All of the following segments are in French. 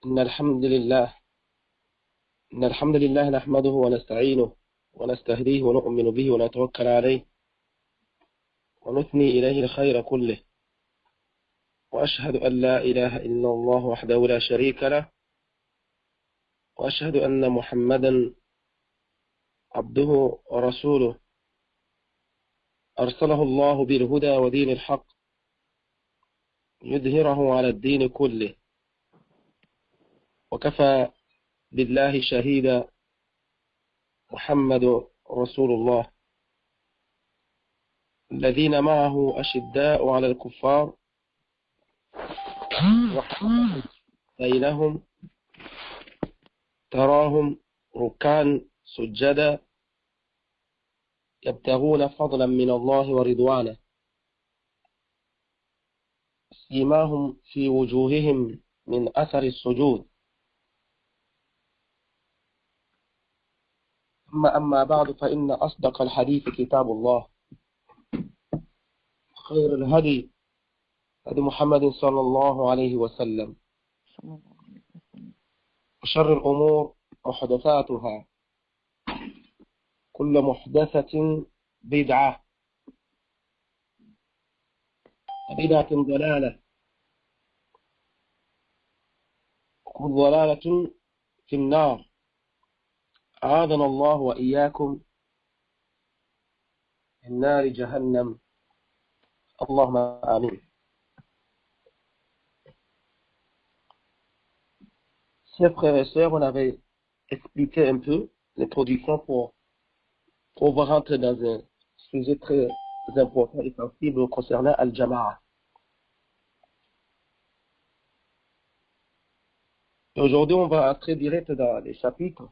إن الحمد لله إن الحمد لله نحمده ونستعينه ونستهديه ونؤمن به ونتوكل عليه ونثني إليه الخير كله، وأشهد أن لا إله إلا الله وحده لا شريك له، وأشهد أن محمدا عبده ورسوله أرسله الله بالهدى ودين الحق يظهره على الدين كله، وكفى بالله شهيدا محمد رسول الله. الذين معه أشداء على الكفار رحمة بينهم تراهم ركعا سجدا يبتغون فضلا من الله ورضوانه، سيماهم في وجوههم من أثر السجود. أما بعد، فإن أصدق الحديث كتاب الله، خير الهدي هدي محمد صلى الله عليه وسلم، وشر الأمور محدثاتها، كل محدثة بدعة، بدعة ضلالة، كل ضلالة في النار، أعاذنا الله وإياكم من نار جهنم، اللهم آمين. Chers frères et sœurs, on avait expliqué un peu l'introduction pour pouvoir rentrer dans un sujet très important et sensible concernant Al-Jama'a. Et aujourd'hui, on va entrer direct dans les chapitres.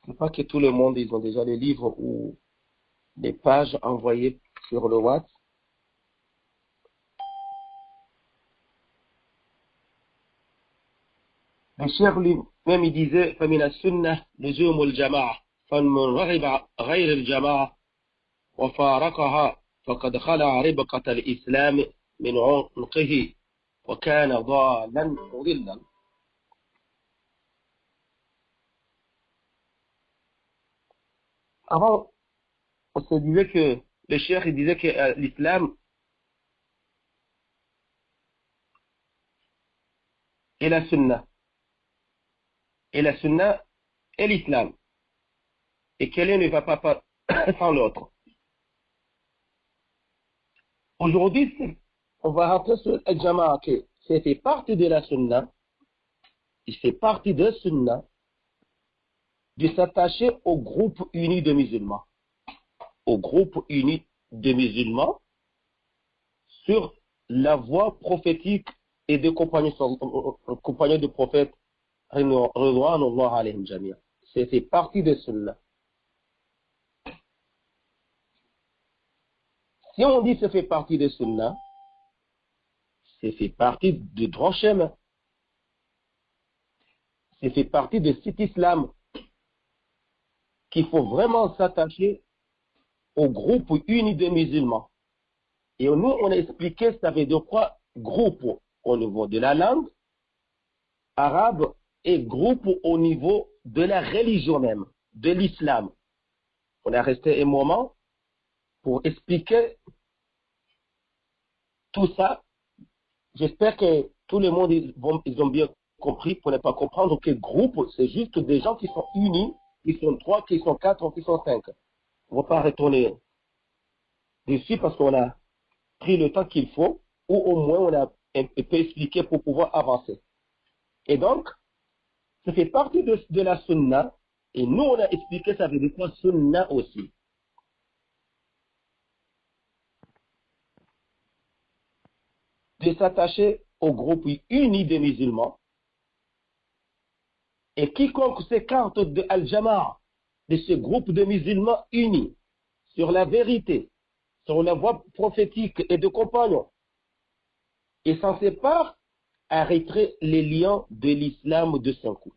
Je ne sais pas que tout le monde, ils ont déjà les livres ou des pages envoyées sur le WhatsApp. Le cheikh lui-même, il disait فَمِنَ السُنَّةِ لُزُومُ الْجَمَاعَةِ فَمَنْ رَغِبَ غَيْرِ الْجَمَاعَةِ وَفَارَقَهَا فَقَدْ خَلَعَ رِبْقَةَ الْإِسْلَامِ مِنْ عُنْقِهِ وَكَانَ ضَالًا مُضِلًّا. Avant, on se disait que le cheikh, il disait que l'islam est la sunna, et la sunna est l'islam, et que l'un ne va pas sans l'autre. Aujourd'hui, on va rentrer sur Al-Jama'a, que ça fait partie de la sunna, il fait partie de sunna, de s'attacher au groupe uni de musulmans. Au groupe uni de musulmans sur la voie prophétique et des compagnons du prophète, Ridwanullah alayhim jamia. C'est fait partie de cela. Si on dit que ça fait partie de cela, c'est fait partie du droit chemin. C'est fait partie de cet islam qu'il faut vraiment s'attacher au groupe uni de musulmans. Et nous, on a expliqué ça veut dire quoi groupe au niveau de la langue arabe et groupe au niveau de la religion même, de l'islam. On a resté un moment pour expliquer tout ça. J'espère que tout le monde ils ont bien compris pour ne pas comprendre que groupe, c'est juste des gens qui sont unis, qui sont 3, qui sont 4, qui sont 5. On ne va pas retourner dessus parce qu'on a pris le temps qu'il faut, ou au moins on a un peu expliqué pour pouvoir avancer. Et donc, ça fait partie de la sunna, et nous on a expliqué ça veut dire quoi sunna aussi. De s'attacher au groupe uni des musulmans, et quiconque s'écarte de Al-Jama'a, de ce groupe de musulmans unis sur la vérité, sur la voie prophétique et de compagnons, et s'en sépare, arrêterait les liens de l'islam de son coup.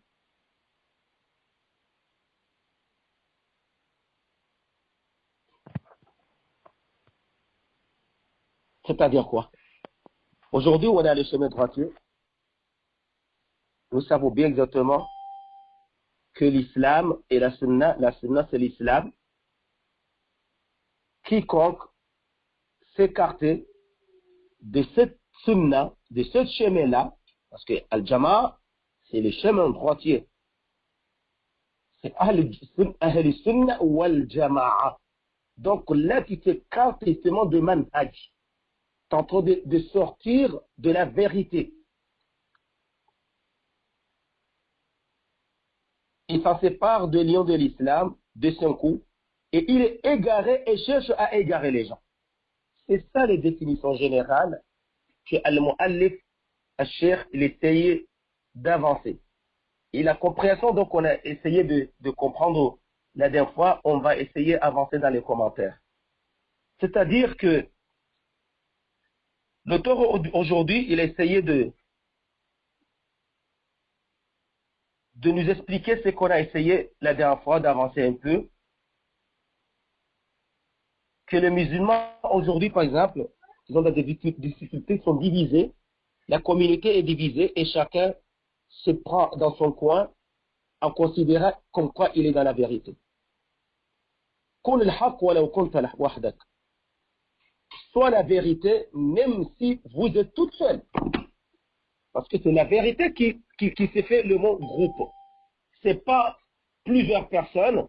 C'est-à-dire quoi? Aujourd'hui, on est à le chemin droitier. Nous savons bien exactement que l'islam et la sunna c'est l'islam. Quiconque s'écarter de cette sunna, de ce chemin-là, parce que Al-Jama'a, c'est le chemin droitier. C'est Ahl Sunna wal Jama'a. Donc là, tu t'écartes justement de manhaj. Tu es en train de sortir de la vérité. Il s'en sépare de lion de l'islam de son coup, et il est égaré et cherche à égarer les gens. C'est ça les définitions générales que Al-Mu'allif, Al-Sheikh, il essayait d'avancer. Et la compréhension, donc, on a essayé de comprendre la dernière fois, on va essayer d'avancer dans les commentaires. C'est-à-dire que l'auteur aujourd'hui, il a essayé de nous expliquer ce qu'on a essayé la dernière fois d'avancer un peu. Que les musulmans, aujourd'hui, par exemple, ils ont des difficultés, ils sont divisés, la communauté est divisée et chacun se prend dans son coin en considérant comme quoi il est dans la vérité. Soit la vérité, même si vous êtes toute seule. Parce que c'est la vérité qui se fait le mot groupe. C'est pas plusieurs personnes,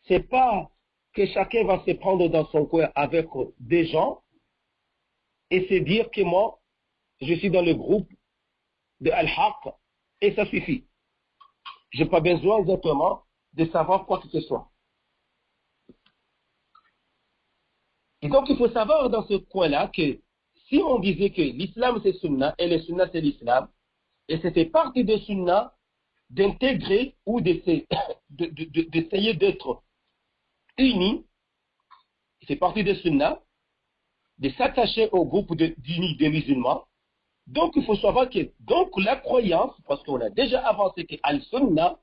c'est pas que chacun va se prendre dans son coin avec des gens et se dire que moi, je suis dans le groupe de Al-Haq et ça suffit. Je n'ai pas besoin exactement de savoir quoi que ce soit. Et donc, il faut savoir dans ce coin-là que si on disait que l'islam c'est sunna et le sunna c'est l'islam, et c'était partie de sunna d'intégrer ou d'essayer d'être unis, c'est partie de sunna, de s'attacher au groupe d'unis des musulmans. Donc, il faut savoir que donc la croyance, parce qu'on a déjà avancé que al-sunna,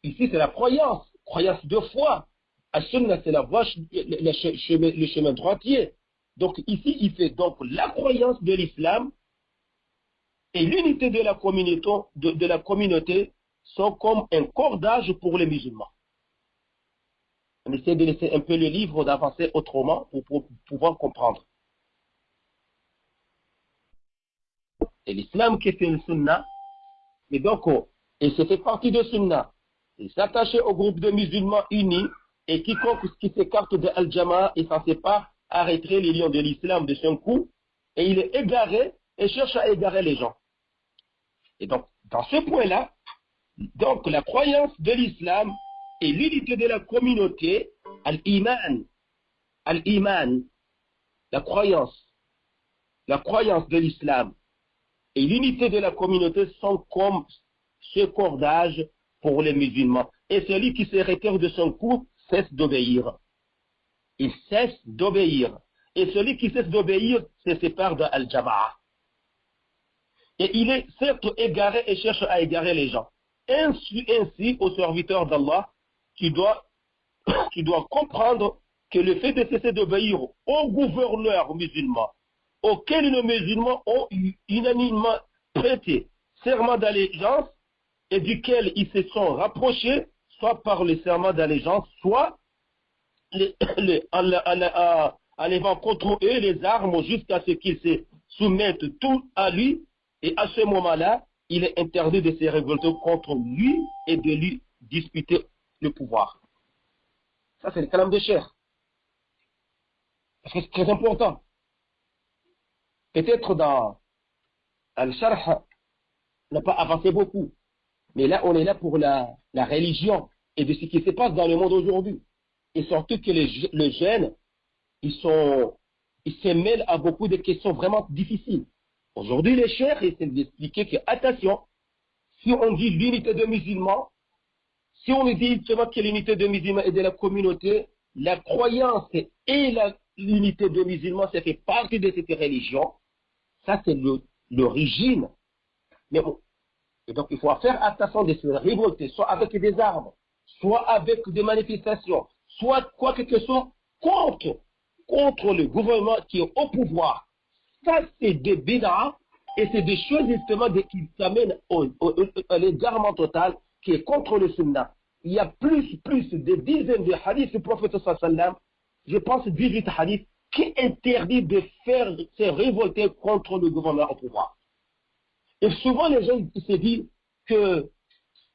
ici c'est la croyance de foi. Al-sunna c'est la voie, le chemin droitier. Donc ici, il fait donc la croyance de l'islam et l'unité de la communauté sont comme un cordage pour les musulmans. On essaie de laisser un peu le livre, d'avancer autrement pour pouvoir comprendre. C'est l'islam qui fait le sunna, et donc, et c'est fait partie de sunna. Il s'attache au groupe de musulmans unis, et quiconque qui s'écarte de Al-Jama'a et s'en sépare, arrêterait les lions de l'islam de son coup, et il est égaré et cherche à égarer les gens. Et donc, dans ce point-là, donc la croyance de l'islam et l'unité de la communauté, al-iman, la croyance de l'islam et l'unité de la communauté sont comme ce cordage pour les musulmans. Et celui qui se retire de son coup cesse d'obéir. Il cesse d'obéir. Et celui qui cesse d'obéir se sépare de Al-Jama'a. Et il est certes égaré et cherche à égarer les gens. Ainsi, au serviteur d'Allah, tu dois comprendre que le fait de cesser d'obéir aux gouverneurs musulmans, auxquels les musulmans ont unanimement prêté serment d'allégeance et duquel ils se sont rapprochés, soit par le serment d'allégeance, soit en levant contre eux les armes jusqu'à ce qu'ils se soumettent tout à lui. Et à ce moment-là, il est interdit de se révolter contre lui et de lui disputer le pouvoir. Ça, c'est le kalam de Cheikh. Parce que c'est très important. Peut-être dans Al-Sharh, on n'a pas avancé beaucoup. Mais là, on est là pour la religion et de ce qui se passe dans le monde aujourd'hui. Et surtout que les jeunes, ils se mêlent à beaucoup de questions vraiment difficiles. Aujourd'hui, les chers essaient d'expliquer que, attention, si on dit l'unité de musulmans, si on dit justement que l'unité de musulmans est de la communauté, la croyance et l'unité de musulmans, ça fait partie de cette religion. Ça, c'est l'origine. Mais bon, et donc il faut faire attention de se révolter, soit avec des armes, soit avec des manifestations, soit quoi que ce soit contre le gouvernement qui est au pouvoir. Ça, c'est des bid'a et c'est des choses justement qui s'amènent à l'égarement total qui est contre le sunnah. Il y a plus de dizaines de hadiths du prophète sallam, je pense 18 hadiths, qui interdit de faire se révolter contre le gouvernement au pouvoir. Et souvent les gens se disent que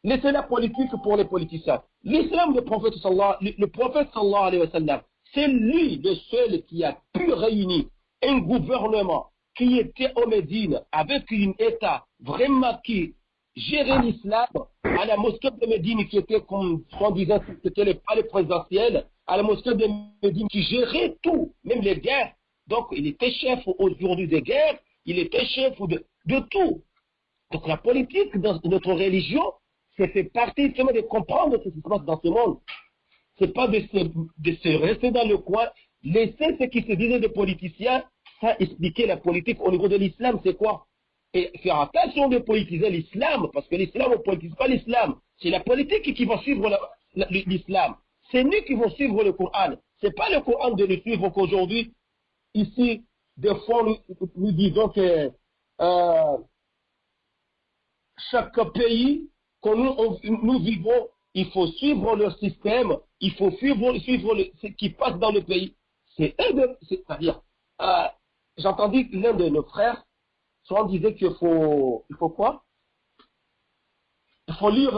laissez la politique pour les politiciens. L'islam du prophète le prophète sallallahu alayhi wa sallam, c'est lui le seul qui a pu réunir un gouvernement qui était au Médine avec un État vraiment qui gérait l'islam à la mosquée de Médine qui était, comme on disait, c'était le palais présidentiel, à la mosquée de Médine qui gérait tout, même les guerres. Donc il était chef aujourd'hui des guerres, il était chef de tout. Donc la politique dans notre religion, c'est fait partie justement de comprendre ce qui se passe dans ce monde. C'est pas de se rester dans le coin, laisser ce qui se disait des politiciens, ça expliquer la politique au niveau de l'islam, c'est quoi? Et faire attention de politiser l'islam, parce que l'islam, on ne politise pas l'islam. C'est la politique qui va suivre l'islam. C'est nous qui vont suivre le Coran. C'est pas le Coran de le suivre qu'aujourd'hui, ici, des fois, nous disons que chaque pays que nous vivons, il faut suivre leur système, il faut suivre ce qui passe dans le pays. C'est-à-dire, j'ai entendu l'un de nos frères, soit on disait qu'il faut quoi? Il faut lire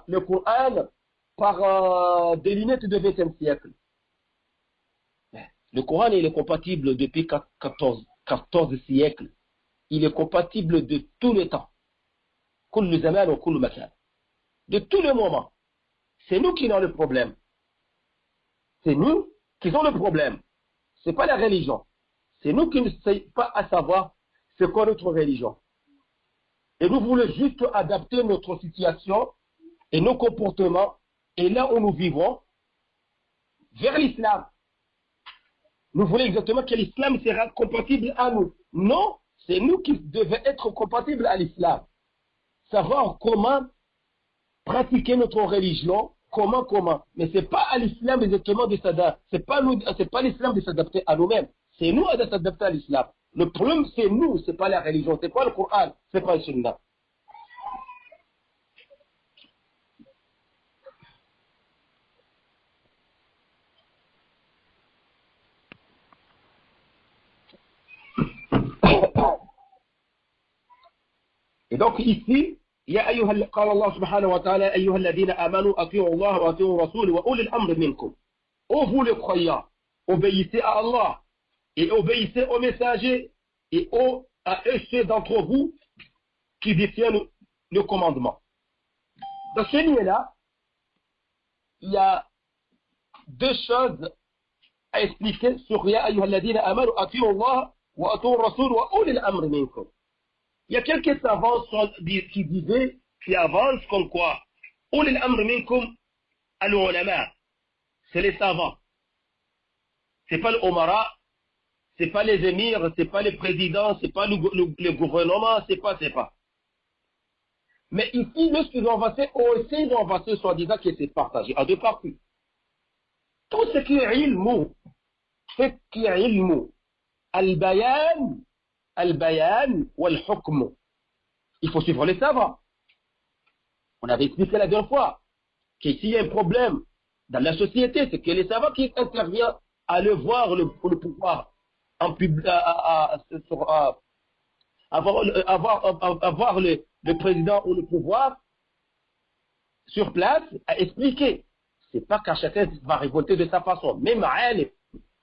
le Coran par des lunettes du XXe siècle. Le Coran, il est compatible depuis 14 siècles. Il est compatible de tout le temps. De tous les moments. C'est nous qui avons le problème. C'est nous qui avons le problème. Ce n'est pas la religion. C'est nous qui ne savons pas à savoir c'est quoi notre religion. Et nous voulons juste adapter notre situation et nos comportements et là où nous vivons vers l'islam. Nous voulons exactement que l'islam sera compatible à nous. Non, c'est nous qui devons être compatibles à l'islam. Savoir comment pratiquer notre religion, comment. Mais ce n'est pas à l'islam exactement de s'adapter. C'est pas l'islam de s'adapter à nous-mêmes. C'est nous de s'adapter à l'islam. Le problème, c'est nous, c'est pas la religion, c'est pas le Coran, c'est pas le Sunna. Et donc ici, قال الله سبحانه وتعالى أيها الذين آمنوا أطيعوا الله وأطيعوا الرسول وأولي الأمر منكم. Ô vous les croyants, obéissez à Allah et obéissez aux messagers et à ceux d'entre vous qui détiennent le commandement. Dans ce lieu-là, il y a deux choses à expliquer sur Ya ayyuha alladhina amanu ati'u Allah wa ati'u ar-rasul wa ulil amri minkum. Il y a quelques savants qui avancent comme quoi ulil amri minkum al-ulama, c'est les savants. C'est pas le Omara, c'est pas les émirs, c'est pas les présidents, c'est pas le gouvernement, c'est pas. Mais ici, lorsqu'ils ont avancé, aussi ils ont avancé soi-disant que c'est partagé en deux parties. Tout ce qui est ilmu, al-bayan wal-hukm. Il faut suivre les savants. On avait expliqué la dernière fois qu'ici il y a un problème dans la société, c'est que les savants qui interviennent à le voir le pouvoir en public, avoir le président ou le pouvoir sur place à expliquer. C'est pas qu'à chacun va révolter de sa façon. Même Alim,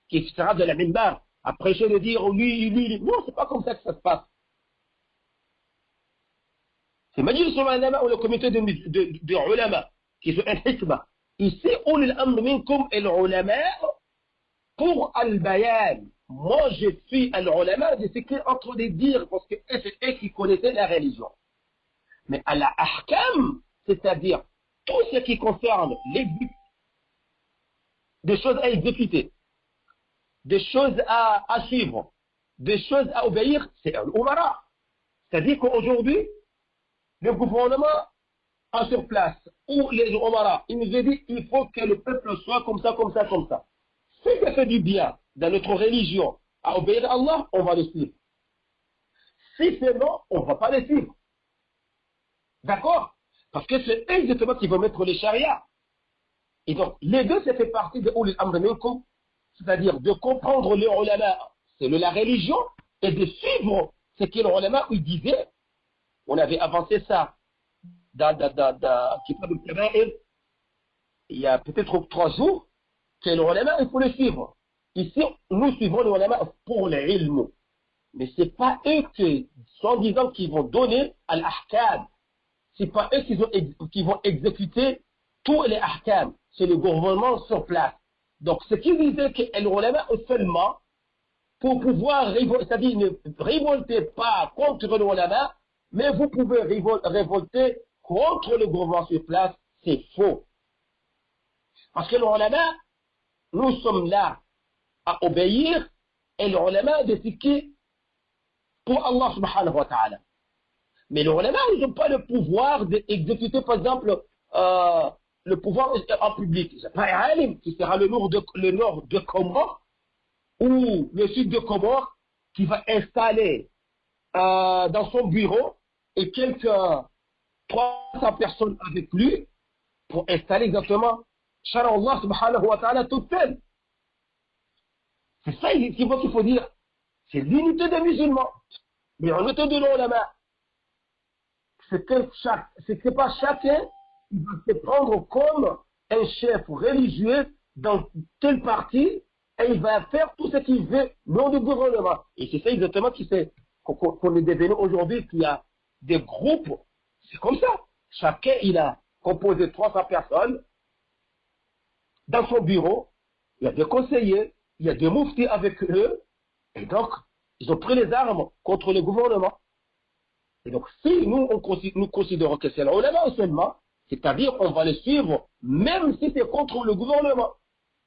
qui sera de la minbar, à prêcher de dire lui. Non, c'est pas comme ça que ça se passe. C'est Majlis Ulama ou le comité de ulama qui sont un hikmah. Ici, ulil amr minkum al-ulama pour al-bayan. Moi, je suis al-ulama de ce qui est entre les dire parce que c'est eux qui connaissaient la religion. Mais à la ahkam, c'est-à-dire tout ce qui concerne des choses à exécuter, des choses à suivre, des choses à obéir, c'est l'umara. C'est-à-dire qu'aujourd'hui, le gouvernement en sur place, ou les umara, il nous a dit il faut que le peuple soit comme ça. Si ça fait du bien dans notre religion à obéir à Allah, on va le suivre. Si c'est non, on ne va pas les suivre. D'accord? Parce que c'est eux exactement qui vont mettre les charia. Et donc, les deux, ça fait partie de Ulil Amr Minkum, c'est-à-dire de comprendre les ulama, c'est la religion, et de suivre ce que les ulama ils disaient. On avait avancé ça dans Kitab al-Kaba'ir, il y a peut-être 3 jours, que les ulama, il faut les suivre. Ici, nous suivons les ulama pour les ilm. Mais ce n'est pas eux qui, soi-disant, qui vont donner à l'ahkam. Ce n'est pas eux qui vont exécuter tous les ahkam. C'est le gouvernement sur place. Donc, ce qui disait que les ulama seulement, pour pouvoir, c'est-à-dire ne révoltez pas contre les ulama, mais vous pouvez révolter contre le gouvernement sur place, c'est faux. Parce que les ulama, nous sommes là à obéir, et les ulama décider pour Allah subhanahu wa ta'ala. Mais les ulama, ils n'ont pas le pouvoir d'exécuter, par exemple, le pouvoir en public. C'est pas un alim qui sera le nord de Comore ou le sud de Comore qui va installer dans son bureau et quelques 300 personnes avec lui pour installer exactement Shara Allah subhanahu wa ta'ala toute seule. C'est ça qu'il faut dire. C'est l'unité des musulmans. Mais en l'unité de l'ulama, c'est que pas chacun qui va se prendre comme un chef religieux dans tel parti et il va faire tout ce qu'il veut dans le gouvernement. Et c'est ça exactement qu'on est devenu aujourd'hui, qu'il y a des groupes, c'est comme ça. Chacun, il a composé 300 personnes dans son bureau, il y a des conseillers, il y a des mouftis avec eux, et donc, ils ont pris les armes contre le gouvernement. Et donc, si nous considérons que c'est l'ulama seulement, c'est-à-dire qu'on va les suivre, même si c'est contre le gouvernement.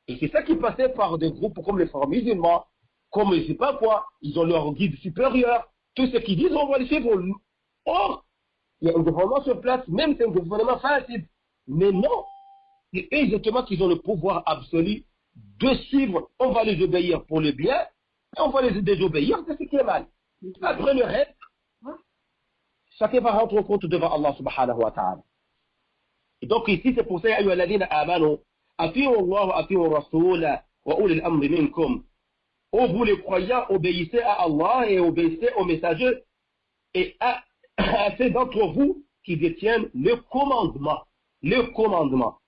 Et c'est ça qui passait par des groupes comme les Frères musulmans, comme je ne sais pas quoi, ils ont leur guide supérieur, tout ce qu'ils disent, on va les suivre. Or, il y a un gouvernement sur place, même si c'est un gouvernement facile. Mais non, c'est eux exactement qui ont le pouvoir absolu de suivre, on va les obéir pour le bien, et on va les désobéir, c'est ce qui est mal. Après le reste, chacun va rendre compte devant Allah subhanahu wa ta'ala. Et donc ici, c'est pour ça, ayyuha alladhina amanu, ati'u Allah wa ati'u Rasul wa ulil amri minkum. Ô vous les croyants, obéissez à Allah et obéissez aux messagers et à ceux d'entre vous qui détiennent le commandement. Le commandement.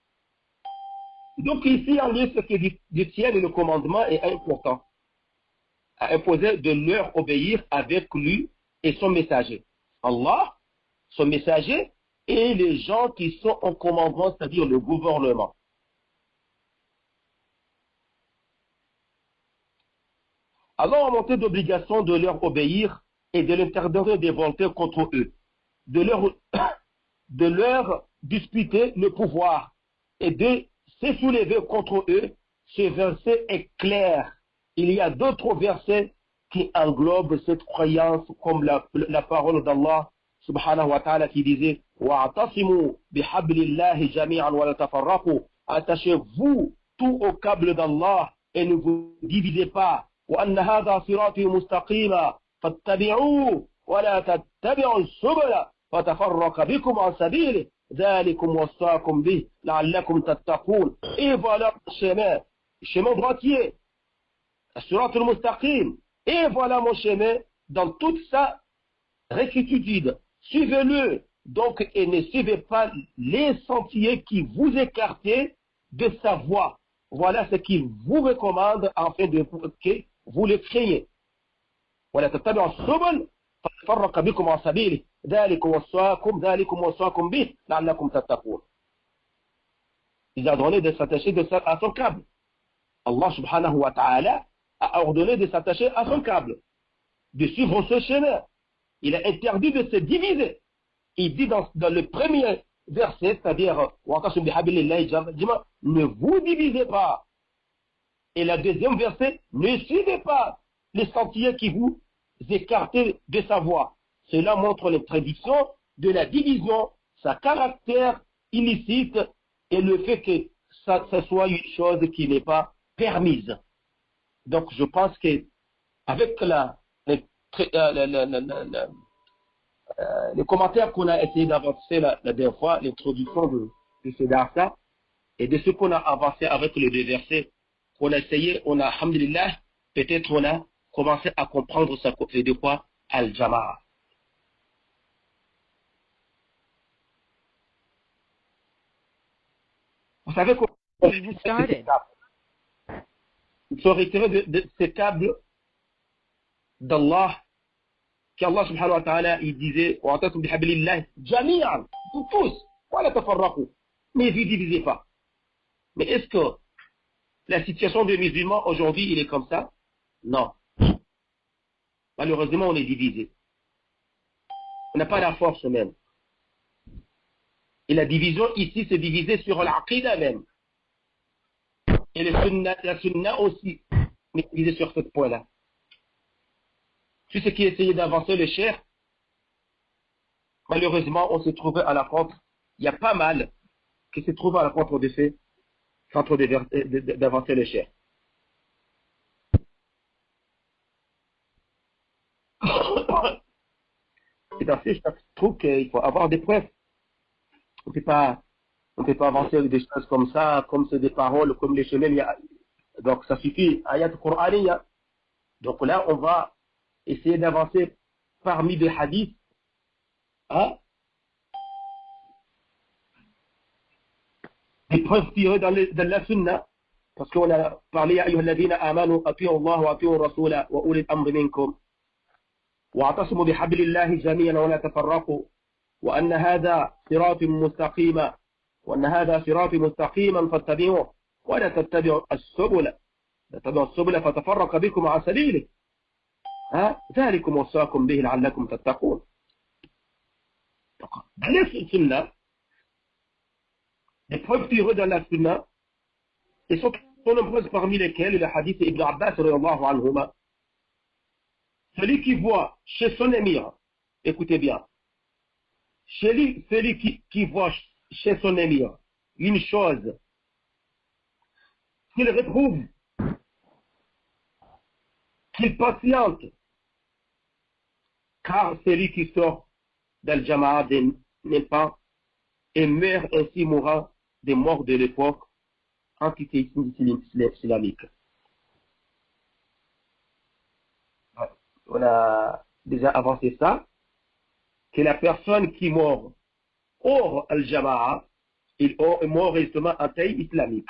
Donc ici, en lieu, ce qui détiennent le commandement est important. À imposer de leur obéir avec lui et son messager. Allah, son messager, et les gens qui sont en commandement, c'est-à-dire le gouvernement. Allah a monté d'obligation de leur obéir et de l'interdire des volontés contre eux, de leur disputer le pouvoir et de se soulever contre eux. Ce verset est clair. Il y a d'autres versets qui englobent cette croyance, comme la parole d'Allah subhanahu wa ta'ala qui disait وَاعْتَصِمُوا بِحَبْلِ اللَّهِ جَمِيعًا وَلَا تَفَرَّقُوا. Attachez-vous tout au câble d'Allah et ne vous divisez pas. وَأَنَّ هَذَا صِرَاطِي مُسْتَقِيمًا فَاتَّبِعُوهُ وَلَا تَتَّبِعُوا السُّبُلَ فَتَفَرَّقَ بِكُمْ عَنْ سَبِيلِهِ ذَلِكُمْ وَصَّاكُمْ بِهِ لَعَلَّكُمْ تَتَّقُونَ. Et voilà le chemin droitier, Surat al-Mustaqim. Et voilà mon chemin dans toute sa rectitude. Suivez-le donc et ne suivez pas les sentiers qui vous écartent de sa voie. Voilà ce qu'il vous recommande afin que vous le craignez. ولا تتبعوا السبل فتفرق بكم عن سبيله ذلكم وصاكم به لعلكم تتقون. Il a donné de s'attacher à son câble. Allah subhanahu wa ta'ala a ordonné de s'attacher à son câble, de suivre ce chemin. Il a interdit de se diviser. Il dit dans le premier verset, c'est-à-dire ne vous divisez pas. Et le deuxième verset, ne suivez pas les sentiers qui vous écartent de sa voie. Cela montre les prédictions de la division, sa caractère illicite et le fait que ça soit une chose qui n'est pas permise. Donc je pense que avec les commentaires qu'on a essayé d'avancer la dernière fois, l'introduction de ce darsa, et de ce qu'on a avancé avec les deux versets, qu'on a essayé, on a, alhamdulillah, peut-être on a commencé à comprendre ça, de quoi Al-Jama'a. Vous savez qu'on se retirer de ces câbles d'Allah, qu'Allah subhanahu wa ta'ala, il disait, وَأَعْتَصِمُوا بِحَبْلِ اللَّهِ جَمِيعًا, vous tous, وَلَا تَفَرَّقُوا, mais vous divisez pas. Mais est-ce que la situation des musulmans aujourd'hui, il est comme ça? Non. Malheureusement, on est divisé. On n'a pas la force même. Et la division ici, c'est divisé sur l'aqidah même. Et la sunna aussi, est divisé sur ce point-là. Tout ce qui essayait d'avancer le cheikh, malheureusement, on s'est trouvé à la contre. Il y a pas mal qui s'est trouvé à la contre de ces centres d'avancer le cheikh. C'est ainsi, je trouve qu'il faut avoir des preuves. On ne peut pas avancer avec des choses comme ça, comme c'est des paroles, comme les chemins. Donc ça suffit, ayat Qur'aniya. Donc là, on va essayer d'avancer parmi des hadiths. Hein? Des preuves tirées dans la sunna. Parce qu'on a parlé à ayyuhalladhina amanu ati'u Allah wa ati'u rasula wa ulil amri minkum. واعتصموا بحبل الله جميعا ولا تفرقوا وأن هذا صراط مستقيما وأن هذا صراط مستقيما فاتبعوه ولا تتبعوا السبل فتفرق بكم عن سبيله ذلكم وصاكم به لعلكم تتقون. Dans la sunna, les preuves tirées dans la sunna, et sont nombreuses parmi lesquelles le hadith d'Ibn Abbas radiyallahu anhuma. Celui qui voit chez son émir, écoutez bien, celui qui voit chez son émir une chose qu'il retrouve, qu'il patiente, car celui qui sort d'Al-Jama'a n'est pas et meurt ainsi mourant des morts de l'époque antithéisme islamique. On a déjà avancé ça, que la personne qui mort hors Al-Jama'a, il mort justement un pays islamique.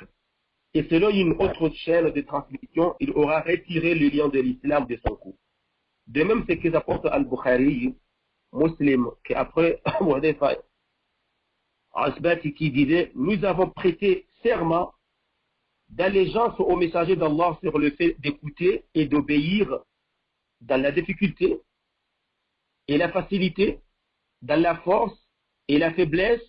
Et selon une autre chaîne de transmission, il aura retiré le lien de l'islam de son cou. De même, ce qu'ils apportent Al-Bukhari, Muslim, qui après, Asbati qui disait, nous avons prêté serment d'allégeance au messager d'Allah sur le fait d'écouter et d'obéir dans la difficulté et la facilité, dans la force et la faiblesse,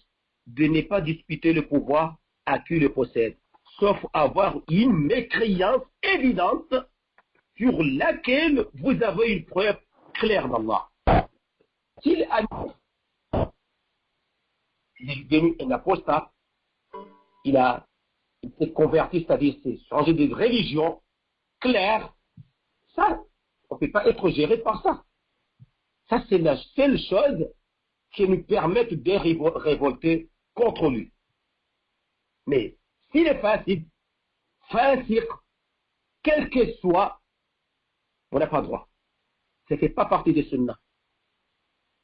de ne pas disputer le pouvoir à qui le possède, sauf avoir une mécréance évidente sur laquelle vous avez une preuve claire d'Allah. S'il est devenu un apostat, il s'est converti, c'est-à-dire s'est changé de religion claire, ça, on ne peut pas être géré par ça. Ça, c'est la seule chose qui nous permet de révolter contre lui. Mais s'il est facile, quel que soit, on n'a pas le droit. Ça ne fait pas partie des sunnahs.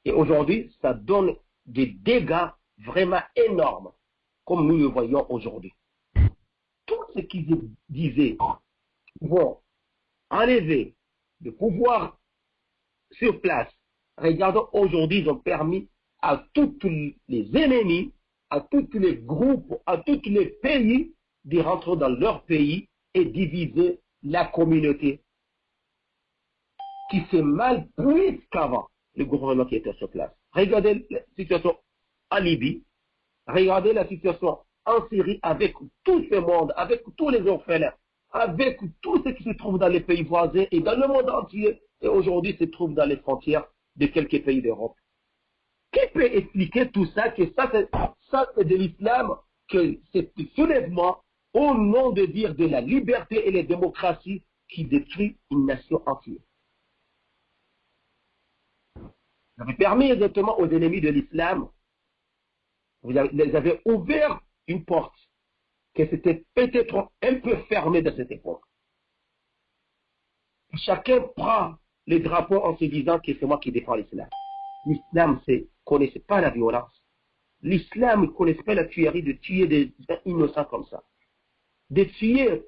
Et aujourd'hui, ça donne des dégâts vraiment énormes, comme nous le voyons aujourd'hui. Tout ce qu'ils disaient, vont enlever le pouvoir sur place. Regardons, aujourd'hui, ils ont permis à tous les ennemis, à tous les groupes, à tous les pays de rentrer dans leur pays et diviser la communauté qui s'est mal plus qu'avant le gouvernement qui était sur place. Regardez la situation en Libye, regardez la situation en Syrie avec tout ce monde, avec tous les orphelins, avec tout ce qui se trouve dans les pays voisins et dans le monde entier, et aujourd'hui se trouve dans les frontières de quelques pays d'Europe. Qui peut expliquer tout ça, que ça c'est de l'islam, que c'est le soulèvement au nom de dire de la liberté et la démocratie qui détruit une nation entière? Vous avez permis exactement aux ennemis de l'islam, vous avez ouvert une porte qui s'était peut-être un peu fermée de cette époque. Chacun prend les drapeaux en se disant que c'est moi qui défends l'islam. L'islam ne connaissait pas la violence. L'islam ne connaissait pas la tuerie de tuer des innocents comme ça. De tuer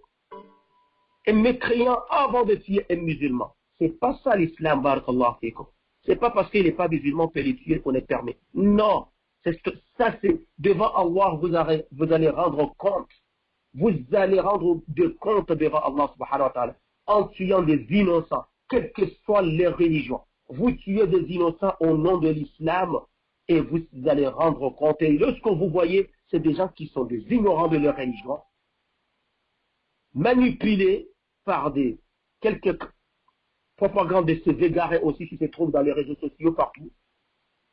un mécréant avant de tuer un musulman. C'est pas ça l'islam, barakallahu fikum. C'est pas parce qu'il n'est pas musulman que les tuer qu'on est permis. Non. Ça, c'est devant Allah, vous allez rendre compte. Vous allez rendre de compte devant Allah subhanahu wa ta'ala en tuant des innocents, quelles que soient les religions. Vous tuez des innocents au nom de l'islam et vous allez rendre compte. Et lorsque vous voyez, c'est des gens qui sont des ignorants de leur religion, manipulés par quelques propagandes de ces égarés aussi qui se trouvent dans les réseaux sociaux partout.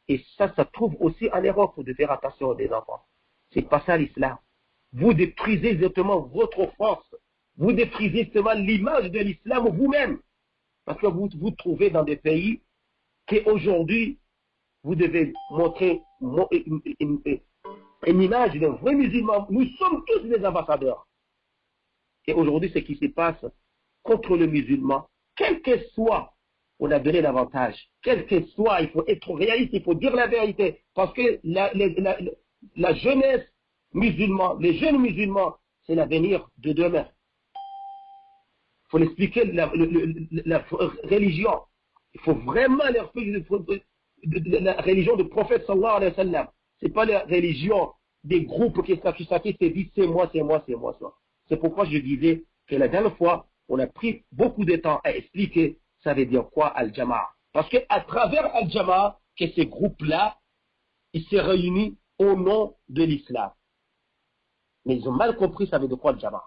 Et ça trouve aussi en Europe de faire attention des enfants. C'est pas ça l'islam. Vous détruisez exactement votre force. Vous détruisez justement l'image de l'islam vous-même. Parce que vous vous trouvez dans des pays qu'aujourd'hui, vous devez montrer une image d'un vrai musulman. Nous sommes tous des ambassadeurs. Et aujourd'hui, ce qui se passe contre le musulman, quel que soit, on a donné l'avantage. Quel que soit, il faut être réaliste, il faut dire la vérité. Parce que la jeunesse musulmane, les jeunes musulmans, c'est l'avenir de demain. Il faut l'expliquer, la religion. Il faut vraiment leur expliquer la religion du prophète sallallahu alayhi wa sallam. Ce n'est pas la religion des groupes qui se disent c'est moi, c'est moi, c'est moi. C'est pourquoi je disais que la dernière fois, on a pris beaucoup de temps à expliquer ça veut dire quoi Al-Jama'a. Parce qu'à travers Al-Jama'a, que ces groupes-là, ils se réunissent au nom de l'islam. Mais ils ont mal compris ça veut dire quoi Al-Jama'a.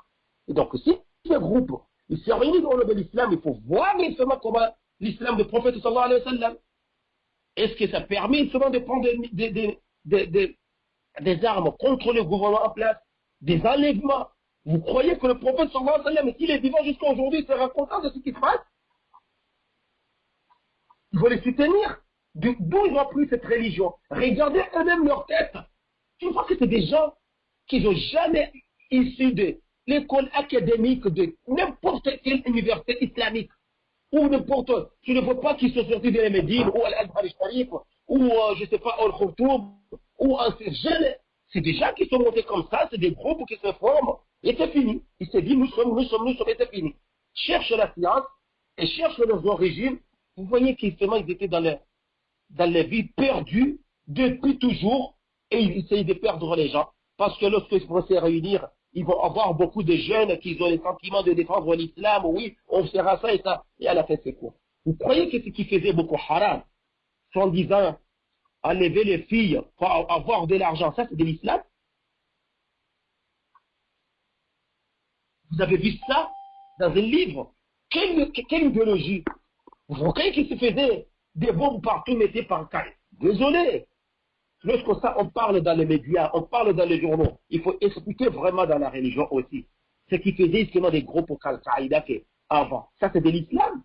Et donc si ces groupes, ils se réunissent au nom de l'islam, il faut voir justement comment l'islam du prophète sallallahu alayhi wa sallam, est-ce que ça permet justement de prendre des armes contre le gouvernement en place, des enlèvements. Vous croyez que le prophète sallallahu alayhi wa sallam, s'il est vivant jusqu'à aujourd'hui, il sera content de ce qui se passe? Il faut les soutenir. D'où ils ont pris cette religion? Regardez eux-mêmes leur tête. Tu vois que c'est des gens qui n'ont jamais issu de l'école académique de n'importe quelle université islamique. Ou n'importe, tu ne vois pas qu'ils sont sortis de la Médine, ou Al-Azhar al-Sharif, ou je ne sais pas, Al-Khurtoum, ou ces jeunes. C'est des gens qui sont montés comme ça, c'est des groupes qui se forment, et c'est fini. Ils se disent, nous sommes, et c'est fini. Cherche la science, et cherche leurs origines. Vous voyez qu'ils étaient dans les vies perdues depuis toujours, et ils essayent de perdre les gens. Parce que lorsqu'ils vont se réunir, ils vont avoir beaucoup de jeunes qui ont le sentiment de défendre l'islam. Oui, on fera ça et ça. Et à la fin, c'est quoi? Vous croyez que ce qui faisait beaucoup haram, en disant enlever les filles pour avoir de l'argent, ça c'est de l'islam? Vous avez vu ça dans un livre? Quelle idéologie? Vous croyez qu'il se faisait des bombes partout mettées par caille? Désolé. Lorsque ça, on parle dans les médias, on parle dans les journaux, il faut expliquer vraiment dans la religion aussi. Ce qui faisait justement des groupes Al-Qaïda avant. Ça, c'est de l'islam.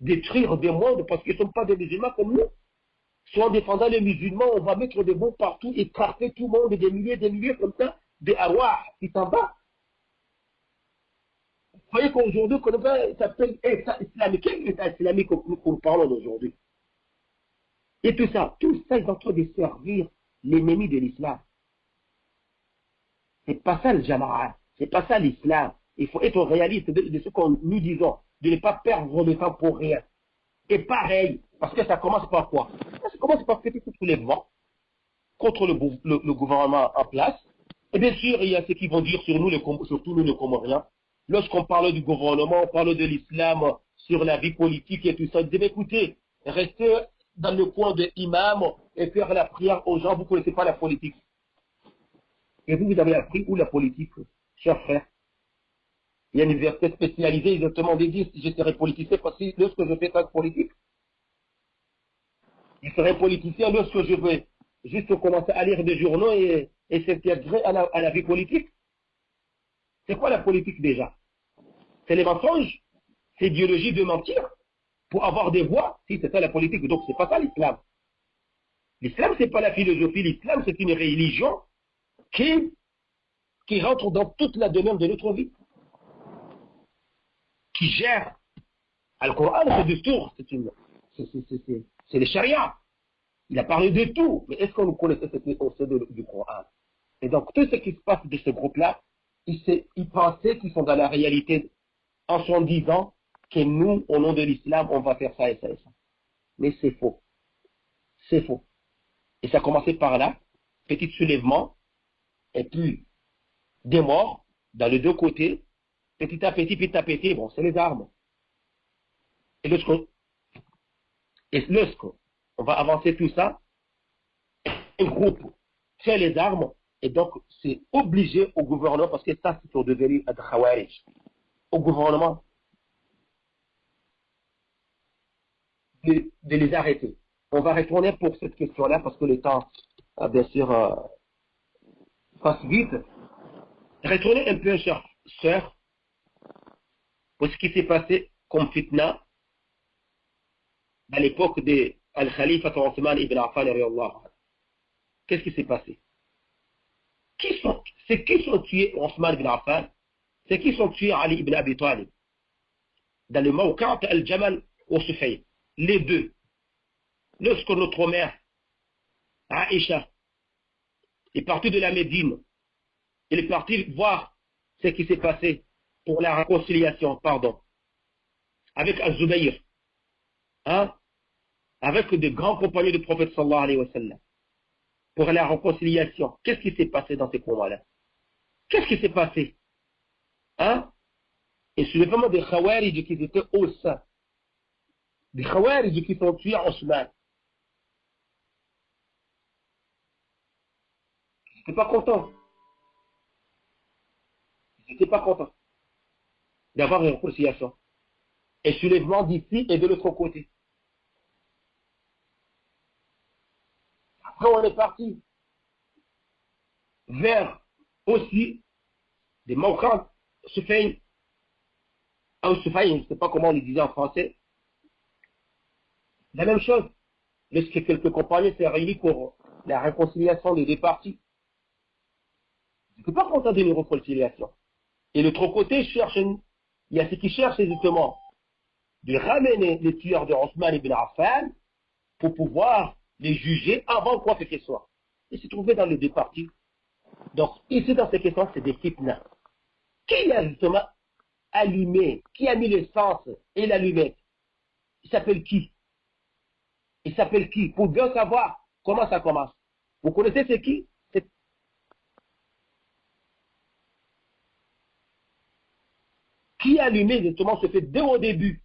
Détruire des mondes parce qu'ils ne sont pas des musulmans comme nous. Soit en défendant les musulmans, on va mettre des bombes partout, écarter tout le monde, des milliers comme ça, des arwah qui s'en va. Vous voyez qu'aujourd'hui, ça s'appelle État islamique. Quel État islamique que nous parlons d'aujourd'hui? Et tout ça est en train de servir l'ennemi de l'islam. C'est pas ça le Jama'a, c'est pas ça l'islam. Il faut être réaliste de ce que nous disons, de ne pas perdre le temps pour rien. Et pareil, parce que ça commence par quoi? Ça commence par faire tous les vents contre le gouvernement en place. Et bien sûr, il y a ceux qui vont dire sur nous, surtout nous les Comoriens, lorsqu'on parle du gouvernement, on parle de l'islam sur la vie politique et tout ça. Ils disent, écoutez, restez dans le coin de imam et faire la prière aux gens, vous ne connaissez pas la politique. Et vous avez appris où la politique, chers frères? Il y a une université spécialisée, exactement dédiée, si je serais politicien, parce que lorsque je fais ça de politique, je serais politicien lorsque je vais juste commencer à lire des journaux et s'intégrer à la vie politique. C'est quoi la politique déjà? C'est les mensonges, c'est l'idéologie de mentir pour avoir des voix, si c'est ça la politique, donc c'est pas ça l'islam. L'islam, ce n'est pas la philosophie. L'islam, c'est une religion qui rentre dans toute la demeure de notre vie, qui gère. Le Coran, c'est du tour, c'est le charia. Il a parlé de tout, mais est-ce qu'on nous connaissait ce qu'on sait du Coran? Et donc, tout ce qui se passe de ce groupe-là, ils pensaient qu'ils sont dans la réalité en se disant que nous, au nom de l'islam, on va faire ça et ça et ça. Mais c'est faux. C'est faux. Et ça a commencé par là, petit soulèvement, et puis des morts dans les deux côtés, petit à petit, bon, c'est les armes. Et lorsqu'on va avancer tout ça, un groupe fait les armes, et donc c'est obligé au gouvernement, parce que ça, c'est pour devenir un khawarij, au gouvernement de les arrêter. On va retourner pour cette question-là, parce que le temps, bien sûr, passe vite. Retournez un peu, chère sœur, pour ce qui s'est passé comme fitna à l'époque de Al-Khalifa Othman ibn Affan. Qu'est-ce qui s'est passé? C'est qui sont tués Othman ibn Affan? C'est qui sont tués Ali ibn Abi Talib? Dans le Mawqat al-Jamal au Sufayn. Les deux. Lorsque notre mère, Aïcha, est partie de la Médine, elle est partie voir ce qui s'est passé pour la réconciliation, avec Az-Zubayr, avec des grands compagnons du prophète sallallahu alayhi wa sallam, pour la réconciliation. Qu'est-ce qui s'est passé dans ces combats-là? Qu'est-ce qui s'est passé? Et c'est vraiment des Khawarij qui étaient au sein. Des Khawarij qui sont tués en Othman. Ils n'étaient pas contents. Ils n'étaient pas contents d'avoir une réconciliation. Et soulèvement d'ici et de l'autre côté. Après, on est parti vers aussi des Mawqat Sufayn, je ne sais pas comment on le disait en français. La même chose. Lorsque quelques compagnons s'est réunis pour la réconciliation des deux parties. Ils n'étaient pas contents d'une réconciliation. Et l'autre côté, il y a ceux qui cherchent justement de ramener les tueurs de Othman ibn Affan pour pouvoir les juger avant quoi que ce soit. Ils se trouvaient dans les deux parties. Donc, ici, dans ces questions, c'est des fitnas. Qui a justement allumé, qui a mis l'essence et l'allumette? Il s'appelle qui? Il s'appelle qui? Pour bien savoir comment ça commence. Vous connaissez c'est qui? Qui a allumé justement ce fait dès au début?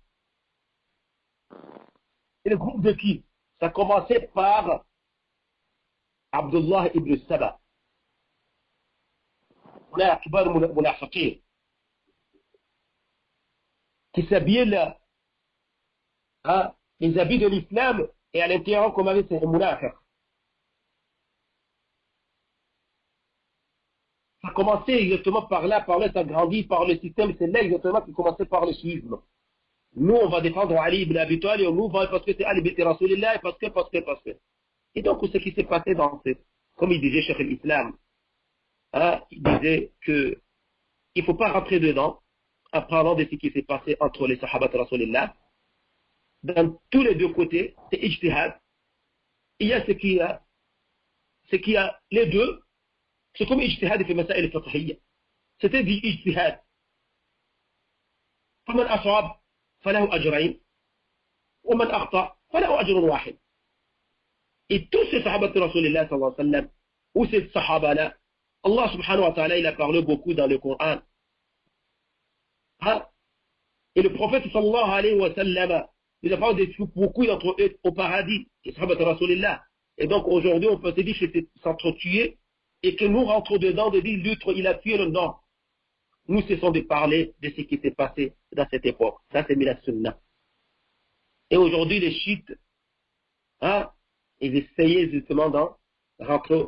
C'est le groupe de qui? Ça commençait par Abdullah ibn Saba. On a Akbar Munafiqin qui s'habillait les habits de l'islam et à l'intérieur comme avait ces munafiq. Ça commençait exactement par là, ça a grandi par le système, c'est là exactement qui commençait par le suivisme. Nous, on va défendre Ali ibn Abi Talib, nous, parce que c'est Ali ibn Rasulillah, parce que. Et donc, ce qui s'est passé comme il disait Cheikh l'Islam, il disait que il ne faut pas rentrer dedans, en parlant de ce qui s'est passé entre les Sahabat de Rasulillah. Dans tous les deux côtés, c'est ijtihad. Il y a ce qui a les deux. C'est comme ijtihad في مسائل الفقهية. C'était dit ijtihad. فمن أصاب فله أجرين ومن أخطأ فله أجر واحد. Et tous ces sahabats de Rasulullah sallallahu alayhi wa sallam, ou ces sahaba-là, Allah subhanahu wa ta'ala, il a parlé beaucoup dans le Coran. Et le prophète sallallahu alayhi wa sallam, il a parlé de beaucoup d'entre eux au paradis, les sahabats de Rasulullah. Et donc aujourd'hui, on peut se dire que c'est s'entretuer et que nous rentrons dedans de dire l'autre, il a tué le nom. Nous cessons de parler de ce qui s'est passé dans cette époque. Ça, c'est Mila Sunna. Et aujourd'hui, les chiites, ils essayaient justement de rentrer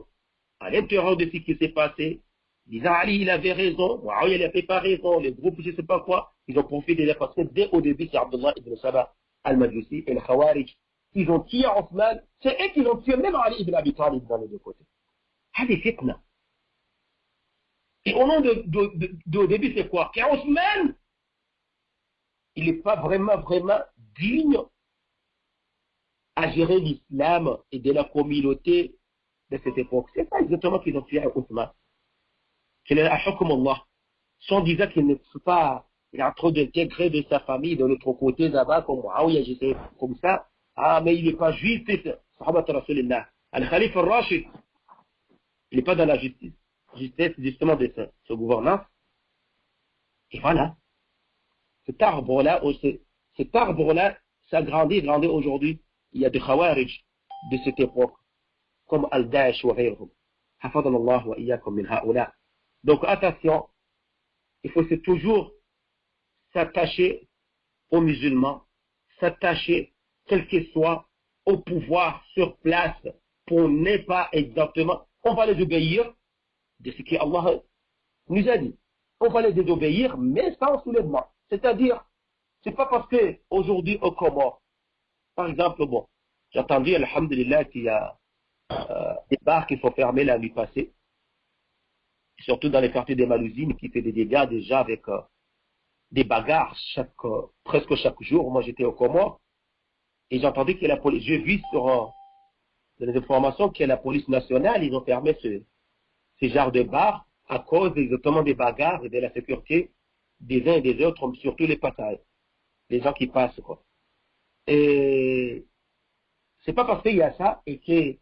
à l'intérieur de ce qui s'est passé, disant Ali, il avait raison, Muawiyah, il n'avait pas raison, les groupes, je ne sais pas quoi, ils ont profité de la parce que dès au début, c'est Abdullah ibn Saba al-Majusi et le Khawarij qu'ils ont tué Othman, c'est eux qui ont tué même Ali ibn Abi Talib dans les deux côtés. Hadi fitna. Et au nom au début, c'est quoi? Qu'Othman, il n'est pas vraiment digne à gérer l'islam et de la communauté de cette époque. C'est pas exactement qu'ils ont tué Othman. Qu'il est à hukm Allah. Si on disait qu'il ne faut pas, il est en train d'intégrer de sa famille de l'autre côté là-bas, comme Muawiyah, j'étais comme ça. Ah, mais il n'est pas juif, c'est Sahabat Rasulillah. Al-Khalif al-Rashid, il n'est pas dans la justice. Justice, justement, de ce gouvernance. Et voilà. Cet arbre-là, ça grandit aujourd'hui. Il y a des Khawarij de cette époque, comme Al-Daesh ou Ghayrhum. Hafadallah wa iyyakum min ha'ula. Donc attention, il faut toujours s'attacher aux musulmans, s'attacher, quel que soit, au pouvoir sur place, pour ne pas exactement, on va les obéir de ce qu'Allah nous a dit. On va les désobéir, mais sans soulèvement. C'est-à-dire, c'est pas parce que aujourd'hui au Comores, par exemple, bon, j'ai entendu, alhamdulillah, qu'il y a des bars qui sont fermés la nuit passée, surtout dans les quartiers des Malousines, qui fait des dégâts déjà avec des bagarres presque chaque jour. Moi, j'étais au Comores et j'ai entendu que la police, j'ai vu sur les informations que la police nationale, ils ont fermé ce genre de bars à cause exactement des bagarres et de la sécurité des uns et des autres, surtout les passages, les gens qui passent, quoi. Et c'est pas parce qu'il y a ça et que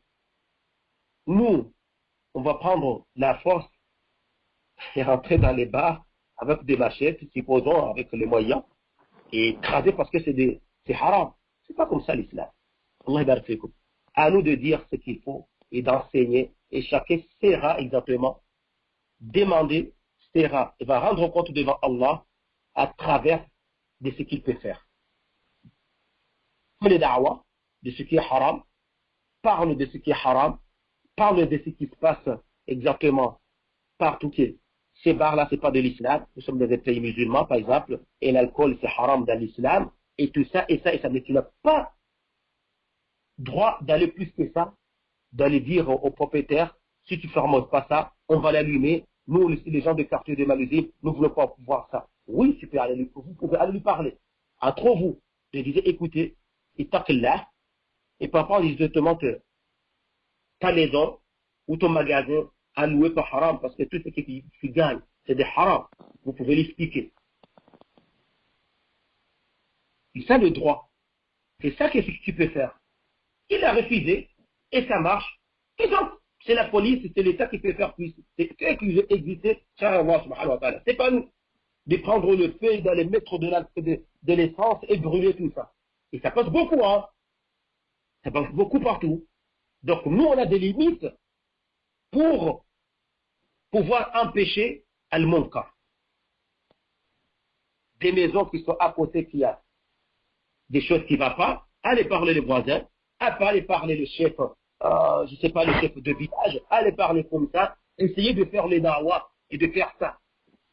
nous, on va prendre la force et rentrer dans les bars avec des machettes, supposons avec les moyens, et écraser parce que c'est haram. C'est pas comme ça l'islam. Allah barik fikum. À nous de dire ce qu'il faut et d'enseigner, et chacun saura exactement demander, saura, et va rendre compte devant Allah à travers de ce qu'il peut faire. Les da'wah, de ce qui est haram, parle de ce qui est haram, parle de ce qui se passe exactement partout. Ces bars-là, c'est pas de l'islam. Nous sommes dans des pays musulmans, par exemple, et l'alcool, c'est haram dans l'islam, et tout ça, et ça, mais tu n'as pas droit d'aller plus que ça, d'aller dire au propriétaire, si tu ne fermes pas ça, on va l'allumer. Nous, les gens des quartiers de Malaisie, nous ne voulons pas voir ça. Oui, vous pouvez aller lui parler. Entre vous, je disais, écoutez, ittaqillah, et parfois, on dit justement que ta maison ou ton magasin alloué par haram, parce que tout ce que tu gagnes, c'est des haram. Vous pouvez l'expliquer. C'est ça le droit. C'est ça que tu peux faire. Il a refusé, et ça marche. Et donc, c'est la police, c'est l'État qui peut faire plus. C'est eux qui ont existé, c'est pas nous de prendre le feu et d'aller mettre de l'essence et brûler tout ça. Et ça passe beaucoup, hein. Ça passe beaucoup partout. Donc, nous, on a des limites pour pouvoir empêcher al-munkar. Des maisons qui sont à côté, qui a des choses qui ne vont pas, allez parler les voisins, allez parler le chef, je ne sais pas, le chef de village, allez parler comme ça, essayez de faire les da'wah et de faire ça.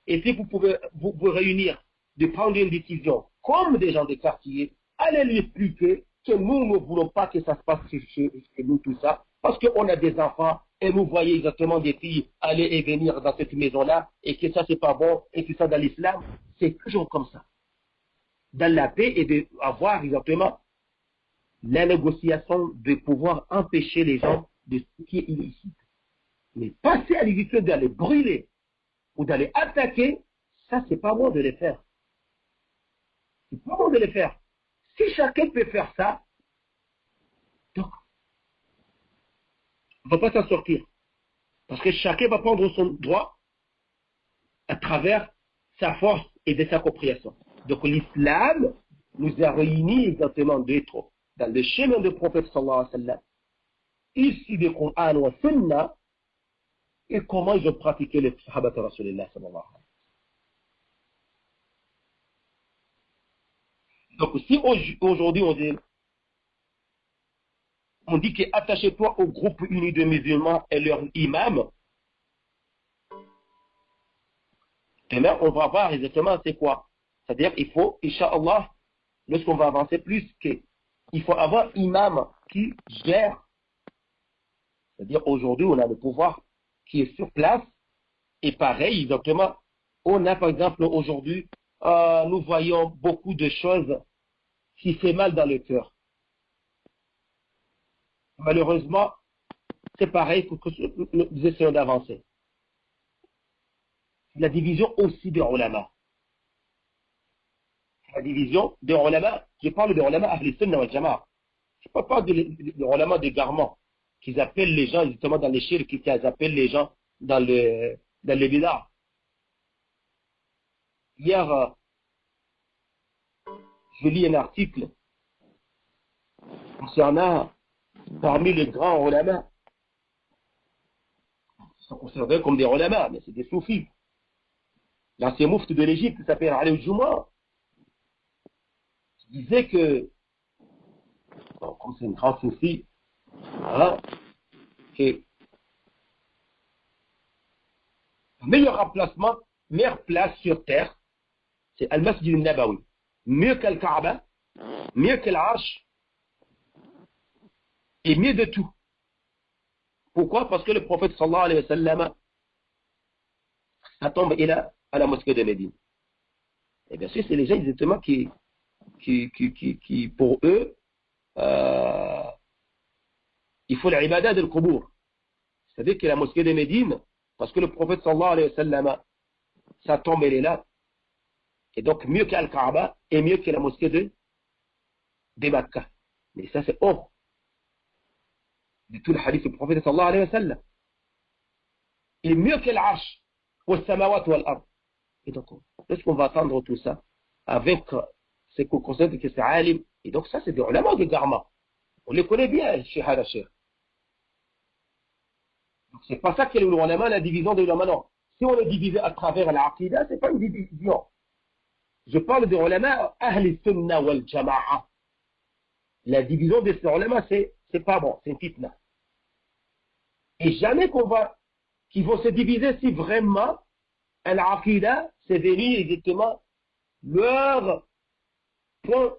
Et si vous pouvez vous réunir, de prendre une décision, comme des gens des quartiers, allez lui expliquer que nous ne voulons pas que ça se passe chez nous, tout ça, parce qu'on a des enfants, et vous voyez exactement des filles aller et venir dans cette maison-là, et que ça c'est pas bon, et que ça dans l'islam, c'est toujours comme ça. Dans la paix et d'avoir exactement la négociation de pouvoir empêcher les gens de ce qui est illicite. Mais passer à l'illicite d'aller brûler ou d'aller attaquer, ça c'est pas bon de les faire. C'est pas bon de les faire. Si chacun peut faire ça, donc, on ne va pas s'en sortir. Parce que chacun va prendre son droit à travers sa force et de sa compréhension. Donc l'islam nous a réunis exactement d'être dans le chemin du prophète sallallahu alayhi wa sallam, ici du Coran ou Sunna, et comment ils ont pratiqué les sahabats de Rasulullah sallallahu alayhi wa sallam. Donc si aujourd'hui on dit que attachez-toi au groupe uni de musulmans et leur imam, demain on va voir exactement c'est quoi. C'est-à-dire il faut, Inch'Allah, lorsqu'on va avancer plus que il faut avoir imam qui gère. C'est-à-dire aujourd'hui, on a le pouvoir qui est sur place. Et pareil, exactement, on a par exemple aujourd'hui, nous voyons beaucoup de choses qui fait mal dans le cœur. Malheureusement, c'est pareil que nous essayons d'avancer. La division aussi des ulama. La division des ulama, je parle des ulama Ahl Sunnah wal Jama'a. Je ne parle pas des ulama des garments, qu'ils appellent les gens justement dans les shirk, qu'ils appellent les gens dans les bid'ah. Hier, je lis un article concernant parmi les grands ulama, ils sont considérés comme des ulama, mais c'est des soufis. L'ancien moufti de l'Égypte, qui s'appelle Ali al-Juma, disait que, bon, comme c'est une grande soufi, voilà, que le meilleur emplacement, meilleure place sur terre, c'est Al-Masjid al-Nabawi. Mieux qu'Al-Kaaba, mieux que l'Arche, et mieux de tout. Pourquoi? Parce que le prophète sallallahu alayhi wa sallam, sa tombe est là, à la mosquée de Médine. Et bien sûr, c'est les gens exactement qui pour eux, il faut l'ibada de l'Qubour. C'est-à-dire que la mosquée de Médine, parce que le prophète sallallahu alayhi wa sallam, sa tombe elle est là, et donc mieux qu'Al-Kaaba, et mieux que la mosquée de Makkah. Mais ça c'est hors de tout le hadith du prophète sallallahu alayhi wa sallam. Il est mieux que l'Arsh, wa samawat wal ard. Et donc, est-ce qu'on va attendre tout ça avec ce qu'on considère que c'est alim? Et donc ça c'est des ulama des garments. On les connaît bien chez Hadachir. Donc c'est pas ça qu'est l'ulama, la division des ulama, non. Si on est divisé à travers l'aqida, c'est pas une division. Je parle des ulama Ahl Sunnah wal Jama'a. La division des ulama, c'est pas bon, c'est une fitna. Et jamais qu'ils vont se diviser si vraiment l'aqida, c'est venu exactement leur point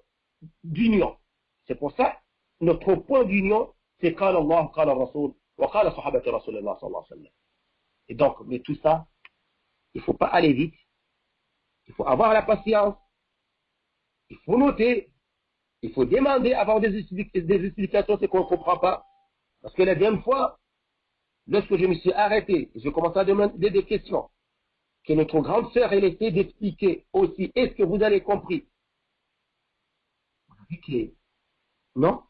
d'union. C'est pour ça, notre point d'union, c'est qala Allah, qala Rasul, wa qala sahabati Rasulullah sallallahu alayhi wa sallam. Et donc, mais tout ça, il ne faut pas aller vite. Il faut avoir la patience. Il faut noter. Il faut demander, avoir des explications, c'est qu'on ne comprend pas. Parce que la dernière fois, lorsque je me suis arrêté, je commençais à demander des questions, que notre grande sœur, elle essaie d'expliquer aussi, est-ce que vous avez compris? On a vu que non.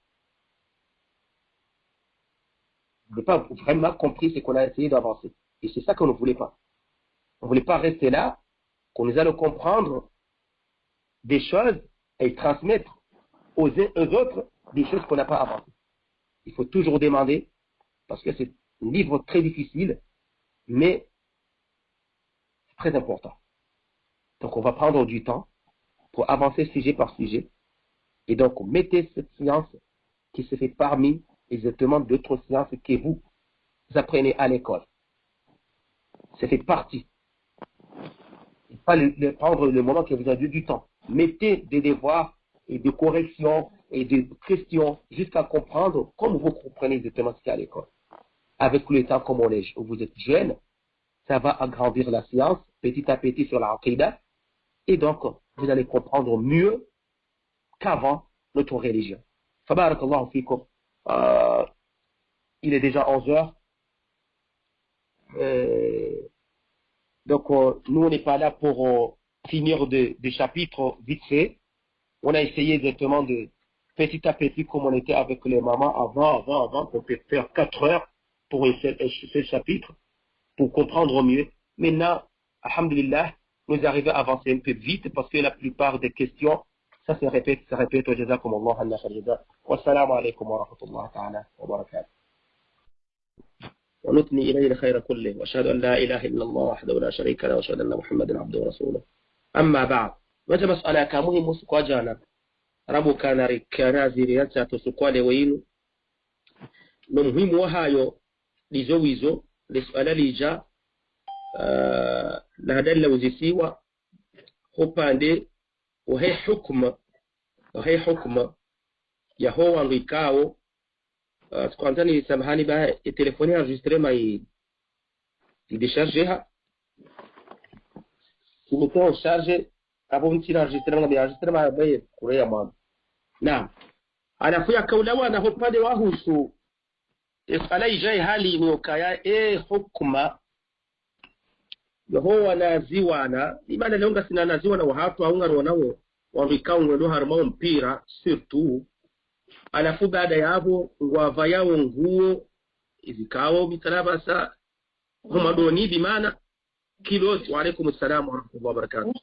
Vous n'avez pas vraiment compris ce qu'on a essayé d'avancer. Et c'est ça qu'on ne voulait pas. On ne voulait pas rester là, qu'on nous allons comprendre des choses et transmettre aux autres des choses qu'on n'a pas avancées. Il faut toujours demander, parce que c'est un livre très difficile, mais c'est très important. Donc on va prendre du temps pour avancer sujet par sujet. Et donc mettez cette science qui se fait parmi exactement d'autres sciences que vous apprenez à l'école. Ça fait partie. Et pas prendre le moment que vous avez du temps. Mettez des devoirs et des corrections et des questions jusqu'à comprendre comme vous comprenez exactement ce qu'il y a à l'école. Avec le temps, comme vous êtes jeune, ça va agrandir la science petit à petit sur la aqidah et donc vous allez comprendre mieux qu'avant notre religion. Fabarakallahu fikum. Il est déjà 11 heures. Donc, nous, on n'est pas là pour finir des chapitres vite fait. On a essayé exactement de, petit à petit, comme on était avec les mamans avant, qu'on peut faire 4 heures pour un seul chapitre, pour comprendre mieux. Maintenant, alhamdulillah, nous arrivons à avancer un peu vite parce que la plupart des questions, ça se répète, jazakum Allah anna khair. Wassalamu alaikum wa rahmatullahi ta'ala wa barakatuh. ونثني إليه الخير كله وأشهد أن لا إله إلا الله وحده لا شريك له وأشهد أن محمدا عبده ورسوله أما بعد وجه مسألة كمهم سكوا جانا ربو كان زيريانسا تسكوا لوين نمهم وهايو لزويزو لسؤال ليجا لهذا وزيسيوا خباندي وهي حكم ya ho wangu ikao kwanza ni samahani ba telefoni enregistré mai décharger ha kimetoa charge hapo mtira enregistré ma ba kurea mwana na anafuya kaula wana ho pale wahusu ifala ijai hali ni ukaya hukuma ho wanaziwana imana leonga sina naziwana wa hatu aunga ronawo wabikao ngwendo harma mpira surtout alafu baada ya hapo ngwava yao nguo izikao mitarabasa humadoni bimana kilos wa alaykum assalam wa rahmatullahi wa barakatuh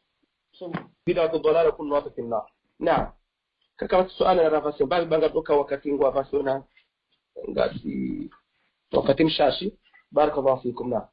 bila kudolala kun waqti na na kaka swali la nafasi banga toka wakati ngwava sona ngati wakati mshashi barakallahu fikum na